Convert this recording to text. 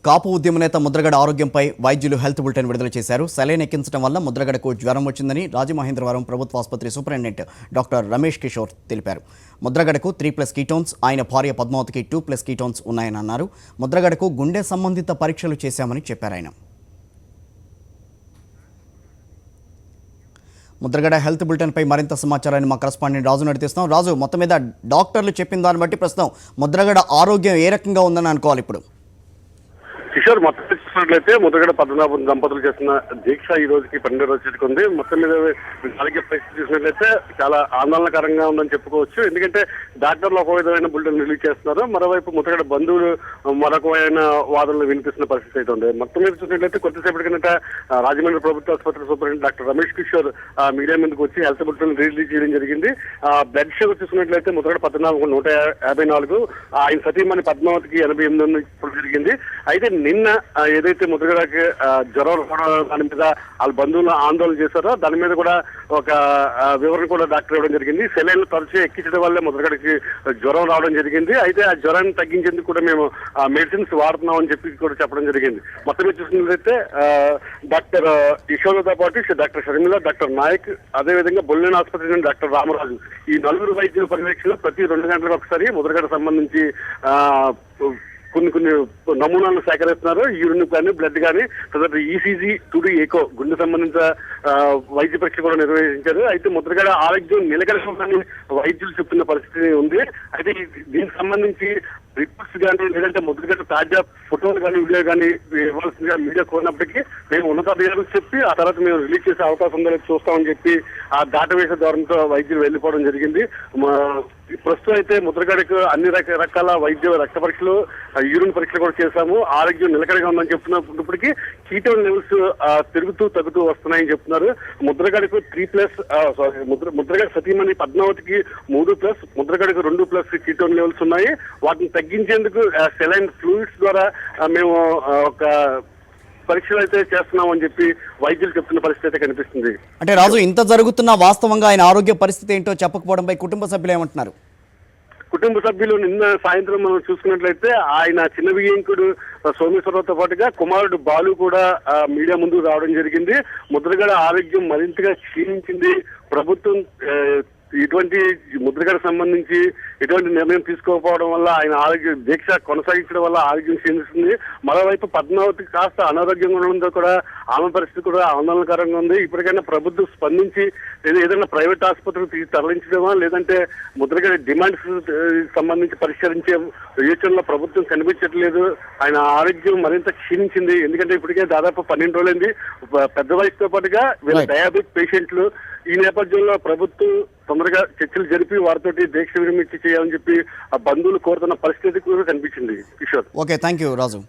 కాపు ఉద్యమ నేత ముద్రగడ ఆరోగ్యంపై వైద్యులు హెల్త్ బులెటిన్ విడుదల చేశారు. సెలైన్ ఎక్కించడం వల్ల ముద్రగడకు జ్వరం వచ్చిందని రాజమహేంద్రవరం ప్రభుత్వ ఆసుపత్రి సూపరింటెండెంట్ డాక్టర్ రమేష్ కిషోర్ తెలిపారు. ముద్రగడకు 3+ కీటోన్స్, ఆయన భార్య పద్మావతికి 2+ కీటోన్స్ ఉన్నాయని అన్నారు. ముద్రగడకు గుండె సంబంధిత పరీక్షలు చేశామని చెప్పారు ఆయన. ముద్రగడ హెల్త్ బులెటిన్పై మరింత సమాచారాన్ని మా కరెస్పాండెంట్ రాజు నడిపిస్తాం. రాజు, మొత్తం మీద డాక్టర్లు చెప్పిన దాన్ని బట్టి ప్రస్తుతం ముద్రగడ ఆరోగ్యం ఏ రకంగా ఉందని అనుకోవాలి ఇప్పుడు? కిషోర్, మొత్తం చూసినట్లయితే ముద్రగడ పద్మనాభం దంపతులు చేస్తున్న దీక్ష ఈ రోజుకి 12వ రోజు చేరుకుంది. మొత్తం మీద ఆరోగ్య పరిస్థితి చూసినట్లయితే చాలా ఆందోళనకరంగా ఉందని చెప్పుకోవచ్చు. ఎందుకంటే డాక్టర్లు ఒక విధమైన బులెటిన్ రిలీజ్ చేస్తున్నారు, మరోవైపు ముద్రగడ బంధువులు మరొకమైన వాదనలు వినిపిస్తున్న పరిస్థితి అయితే ఉంది. మొత్తం మీద చూసినట్లయితే కొద్దిసేపటి కిందట రాజమండ్రి ప్రభుత్వ ఆసుపత్రి superintendent doctor Ramesh Kishore media ముందుకు వచ్చి హెల్త్ బులెటిన్ రిలీజ్ చేయడం జరిగింది. బ్లడ్ షుగర్ చూసినట్లయితే ముద్రగడ పద్మనాభం 154, ఆయన సతీమణి పద్మావతికి 88 జరిగింది. అయితే నిన్న ఏదైతే ముద్రగడకి జ్వరం రావడం దాని మీద వాళ్ళ బంధువులు ఆందోళన చేశారో దాని మీద కూడా ఒక వివరణ కూడా డాక్టర్ ఇవ్వడం జరిగింది. సెలైన్లు తరచూ ఎక్కించడం వల్లే ముద్రగడకి జ్వరం రావడం జరిగింది. అయితే ఆ జ్వరాన్ని తగ్గించేందుకు కూడా మేము మెడిసిన్స్ వాడుతున్నాం అని చెప్పి కూడా చెప్పడం జరిగింది. మొత్తం మీద చూసినట్లయితే డాక్టర్ యశోదతో పాటు డాక్టర్ షర్మిల, డాక్టర్ నాయక్, అదేవిధంగా బొల్లేని ఆసుపత్రి నుండి డాక్టర్ రామరాజు, ఈ 4 వైద్యుల పర్యవేక్షణలో ప్రతి 2 గంటలకు ఒకసారి ముద్రగడ సంబంధించి కొన్ని నమూనాలను సేకరిస్తున్నారు. యూరిన్ కానీ బ్లడ్ కానీ, తర్వాత ఈసీజీ, 2D ఎకో, గుండె సంబంధించిన వైద్య పరీక్ష కూడా నిర్వహించారు. అయితే ముద్రగడ ఆరోగ్యం నిలకడని వైద్యులు చెప్తున్న పరిస్థితి ఉంది. అయితే దీనికి సంబంధించి రిపోర్ట్స్ కానీ లేదంటే ముద్రగడ తాజా ఫోటోలు కానీ వీడియో కానీ ఇవ్వాల్సిందిగా మీడియా కోరినప్పటికీ మేము ఉన్నతాధికారులకు చెప్పి ఆ తర్వాత మేము రిలీజ్ చేసే అవకాశం ఉందని చూస్తామని చెప్పి ఆ దాటవేసే ధోరణితో వైద్యులు వెళ్లిపోవడం జరిగింది. ప్రస్తుతం అయితే ముద్రగడకు అన్ని రకాల వైద్య రక్త పరీక్షలు, యూరిన్ పరీక్షలు కూడా చేశాము. ఆరోగ్యం నిలకడగా ఉందని చెప్తున్నప్పటికీ కీటోన్ లెవెల్స్ పెరుగుతూ తగ్గుతూ వస్తున్నాయని చెప్తున్నారు. ముద్రగడకు 3+, ముద్రగడ సతీమణి పద్మావతికి 3+, ముద్రగడకు 2+ కీటోన్ లెవెల్స్ ఉన్నాయి. వాటిని తగ్గించేందుకు సెలైన్ ఫ్లూయిడ్స్ ద్వారా మేము ఒక పరీక్షలు అయితే చేస్తున్నామని చెప్పి వైద్యులు చెప్తున్న పరిస్థితి అయితే కనిపిస్తుంది. అంటే రాజు, ఇంత జరుగుతున్న వాస్తవంగా ఆయన ఆరోగ్య పరిస్థితి ఏంటో చెప్పకపోవడంపై కుటుంబ సభ్యులు ఏమంటున్నారు? కుటుంబ సభ్యులు నిన్న సాయంత్రం మనం చూసుకున్నట్లయితే ఆయన చిన్న వియ్యంకుడు సోమేశ్వరరావుతో పాటుగా కుమారుడు బాలు కూడా మీడియా ముందుకు రావడం జరిగింది. ముద్రగడ ఆరోగ్యం మరింతగా క్షీణించింది. ప్రభుత్వం ఇటువంటి ముద్రగడ సంబంధించి ఎటువంటి నిర్ణయం తీసుకోకపోవడం వల్ల ఆయన ఆరోగ్య దీక్ష కొనసాగించడం వల్ల ఆరోగ్యం క్షీణిస్తుంది. మరోవైపు పద్మావతి కాస్త అనారోగ్యంగా ఉండడంతో కూడా ఆమె పరిస్థితి కూడా ఆందోళనకరంగా ఉంది. ఇప్పటికైనా ప్రభుత్వం స్పందించి ఏదైనా ప్రైవేట్ ఆసుపత్రికి తరలించడమా లేదంటే ముద్రగడ డిమాండ్స్ సంబంధించి పరిష్కరించే యోచనలో ప్రభుత్వం కనిపించట్లేదు. ఆయన ఆరోగ్యం మరింత క్షీణించింది. ఎందుకంటే ఇప్పటికే దాదాపు 12 రోజులైంది. పెద్ద వయసుతో పాటుగా వీళ్ళ డయాబెటిక్ పేషెంట్లు. ఈ నేపథ్యంలో ప్రభుత్వం తొందరగా చర్చలు జరిపి వారితో దీక్ష విరమించి చేయాలని చెప్పి ఆ బంధువులు కోరుతున్న పరిస్థితి కూడా కనిపించింది. Kishore, okay, thank you Raju.